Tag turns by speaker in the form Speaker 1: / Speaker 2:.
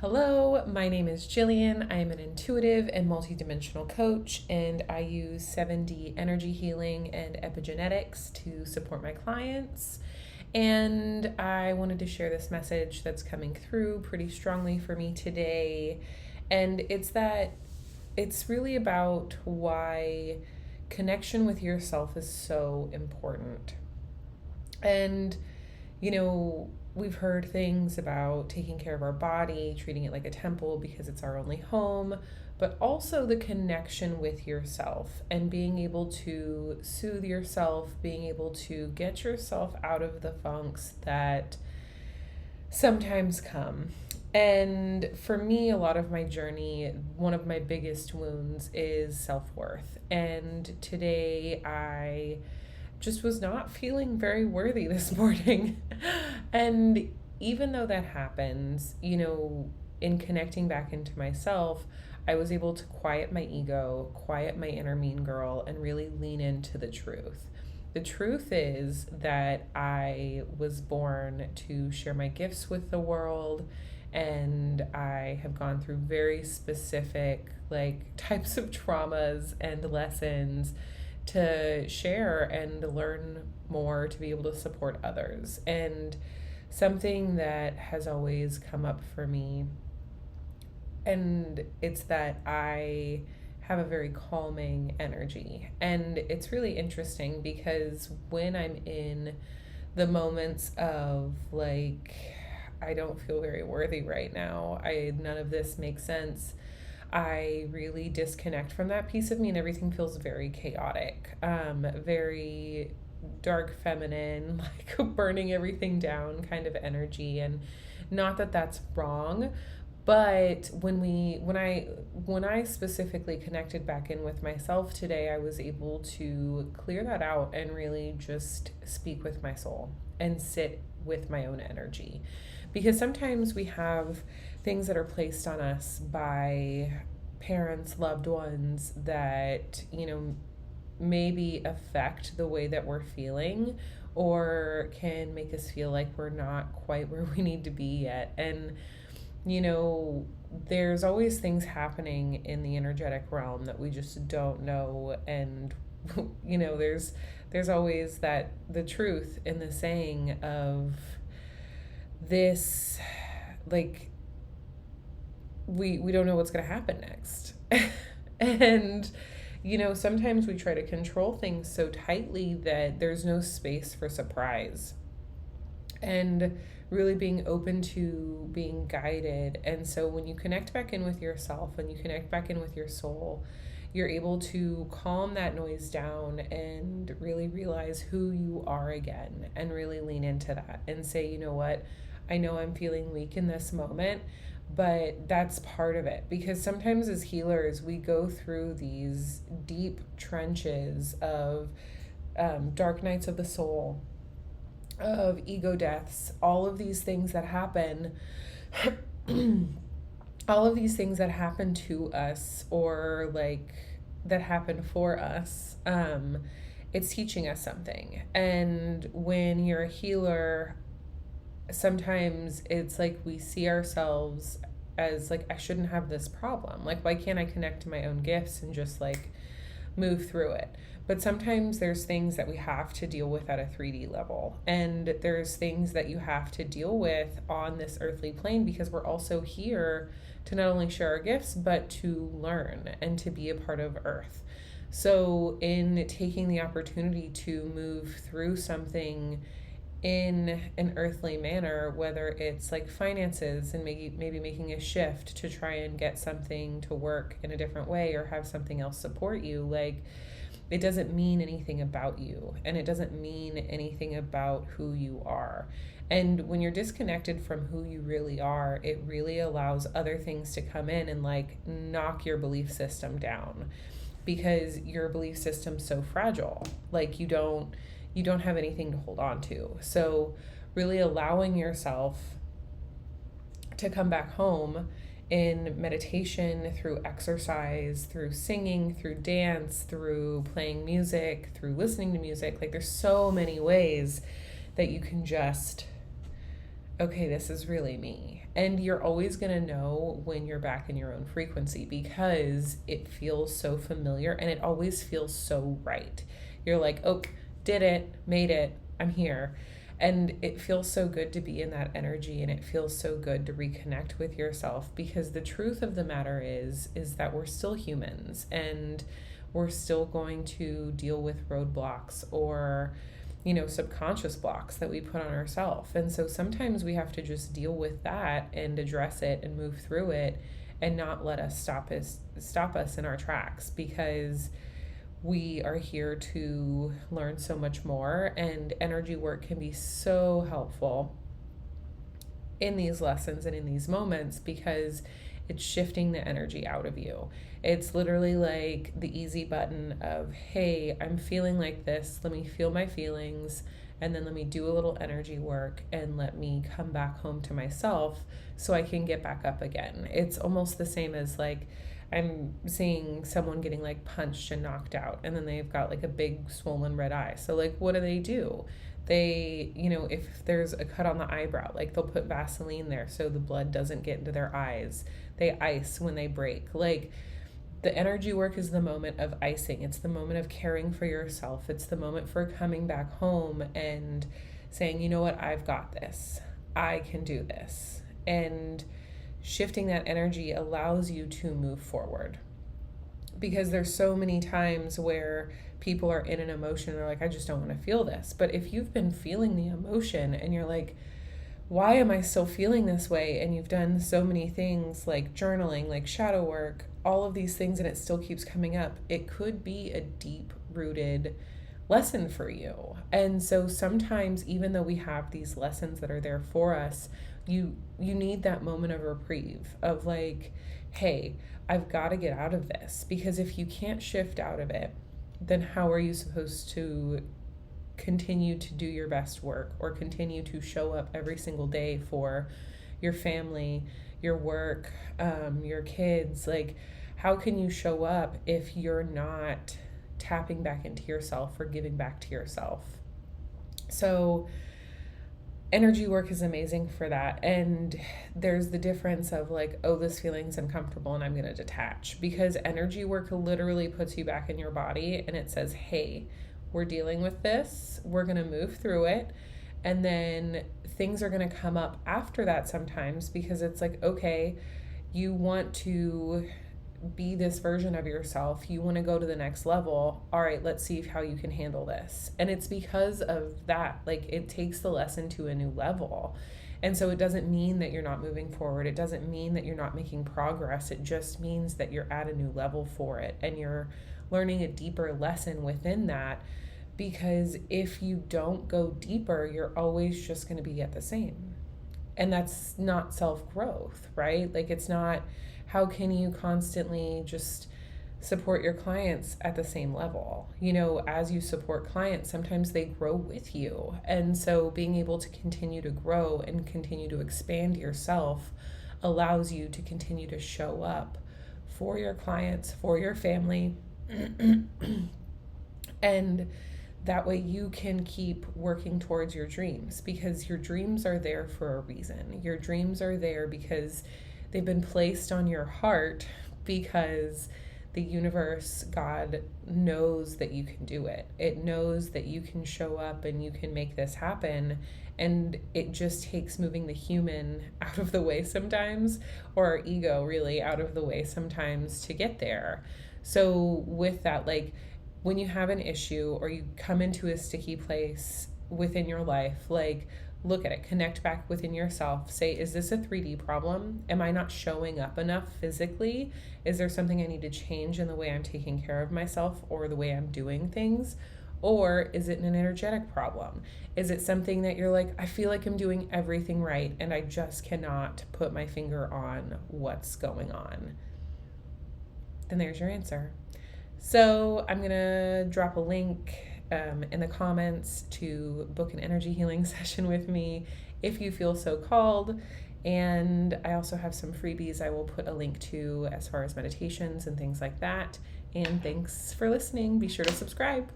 Speaker 1: Hello, my name is Jillian. I am an intuitive and multidimensional coach, and I use 7D energy healing and epigenetics to support my clients. And I wanted to share this message that's coming through pretty strongly for me today. And it's really about why connection with yourself is so important. And, we've heard things about taking care of our body, treating it like a temple because it's our only home, but also the connection with yourself and being able to soothe yourself, being able to get yourself out of the funks that sometimes come. And for me, a lot of my journey, one of my biggest wounds is self-worth. And today I just was not feeling very worthy this morning. And even though that happens, in connecting back into myself, I was able to quiet my ego, quiet my inner mean girl, and really lean into the truth. The truth is that I was born to share my gifts with the world, and I have gone through very specific types of traumas and lessons to share and learn more to be able to support others. And something that has always come up for me, and it's that I have a very calming energy. And it's really interesting because when I'm in the moments of I don't feel very worthy right now, none of this makes sense, I really disconnect from that piece of me and everything feels very chaotic, very dark feminine, like burning everything down kind of energy. And not that that's wrong, but when I specifically connected back in with myself today, I was able to clear that out and really just speak with my soul and sit with my own energy. Because sometimes we have things that are placed on us by parents, loved ones that, maybe affect the way that we're feeling or can make us feel like we're not quite where we need to be yet. And, there's always things happening in the energetic realm that we just don't know. And, there's always the truth in the saying of this, we don't know what's going to happen next. And sometimes we try to control things so tightly that there's no space for surprise and really being open to being guided. And so when you connect back in with yourself, when you connect back in with your soul, you're able to calm that noise down and really realize who you are again and really lean into that and say, you know what, I know I'm feeling weak in this moment, but that's part of it. Because sometimes as healers, we go through these deep trenches of dark nights of the soul, of ego deaths, all of these things that happen, all of these things that happen to us or that happen for us. It's teaching us something. And when you're a healer, sometimes it's we see ourselves as I shouldn't have this problem. Why can't I connect to my own gifts and just move through it? But sometimes there's things that we have to deal with at a 3D level. And there's things that you have to deal with on this earthly plane because we're also here to not only share our gifts, but to learn and to be a part of Earth. So in taking the opportunity to move through something in an earthly manner, whether it's finances and maybe making a shift to try and get something to work in a different way or have something else support you, it doesn't mean anything about you and it doesn't mean anything about who you are. And when you're disconnected from who you really are, it really allows other things to come in and knock your belief system down because your belief system's so fragile. You don't have anything to hold on to. So really allowing yourself to come back home in meditation, through exercise, through singing, through dance, through playing music, through listening to music. There's so many ways that you can just okay, this is really me. And you're always going to know when you're back in your own frequency because it feels so familiar and it always feels so right. You're like, oh, did it, made it, I'm here. And it feels so good to be in that energy, and it feels so good to reconnect with yourself, because the truth of the matter is that we're still humans, and we're still going to deal with roadblocks or subconscious blocks that we put on ourselves. And so sometimes we have to just deal with that and address it and move through it, and not let us stop us in our tracks, because we are here to learn so much more, and energy work can be so helpful in these lessons and in these moments, because it's shifting the energy out of you. It's literally like the easy button of, hey, I'm feeling like this. Let me feel my feelings, and then let me do a little energy work, and let me come back home to myself so I can get back up again. It's almost the same as like I'm seeing someone getting like punched and knocked out, and then they've got like a big swollen red eye. So like, what do? They, if there's a cut on the eyebrow, like they'll put Vaseline there so the blood doesn't get into their eyes. They ice when they break. Like, the energy work is the moment of icing. It's the moment of caring for yourself. It's the moment for coming back home and saying, you know what, I've got this. I can do this. And shifting that energy allows you to move forward, because there's so many times where people are in an emotion, they're like, I just don't want to feel this. But if you've been feeling the emotion and you're like, why am I still feeling this way? And you've done so many things like journaling, like shadow work, all of these things, and it still keeps coming up, it could be a deep rooted lesson for you. And so sometimes, even though we have these lessons that are there for us, you need that moment of reprieve of like, hey, I've got to get out of this. Because if you can't shift out of it, then how are you supposed to continue to do your best work, or continue to show up every single day for your family, your work, your kids? Like, how can you show up if you're not tapping back into yourself or giving back to yourself? So energy work is amazing for that. And there's the difference of like, oh, this feeling's uncomfortable and I'm going to detach, because energy work literally puts you back in your body and it says, hey, we're dealing with this. We're going to move through it. And then things are going to come up after that sometimes, because it's like, okay, you want to be this version of yourself. You want to go to the next level. All right, let's see how you can handle this. And it's because of that, like, it takes the lesson to a new level. And so it doesn't mean that you're not moving forward. It doesn't mean that you're not making progress. It just means that you're at a new level for it, and you're learning a deeper lesson within that. Because if you don't go deeper, you're always just going to be at the same. And that's not self-growth, right? Like, it's not, how can you constantly just support your clients at the same level? As you support clients, sometimes they grow with you. And so being able to continue to grow and continue to expand yourself allows you to continue to show up for your clients, for your family. And that way you can keep working towards your dreams, because your dreams are there for a reason. Your dreams are there because they've been placed on your heart, because the universe, God, knows that you can do it. It knows that you can show up and you can make this happen. And it just takes moving the human out of the way sometimes, or our ego really out of the way sometimes, to get there. So with that, like, when you have an issue or you come into a sticky place within your life, like, look at it, connect back within yourself. Say, is this a 3D problem? Am I not showing up enough physically? Is there something I need to change in the way I'm taking care of myself or the way I'm doing things? Or is it an energetic problem? Is it something that you're like, I feel like I'm doing everything right and I just cannot put my finger on what's going on? Then there's your answer. So I'm going to drop a link in the comments to book an energy healing session with me if you feel so called. And I also have some freebies I will put a link to as far as meditations and things like that. And thanks for listening. Be sure to subscribe.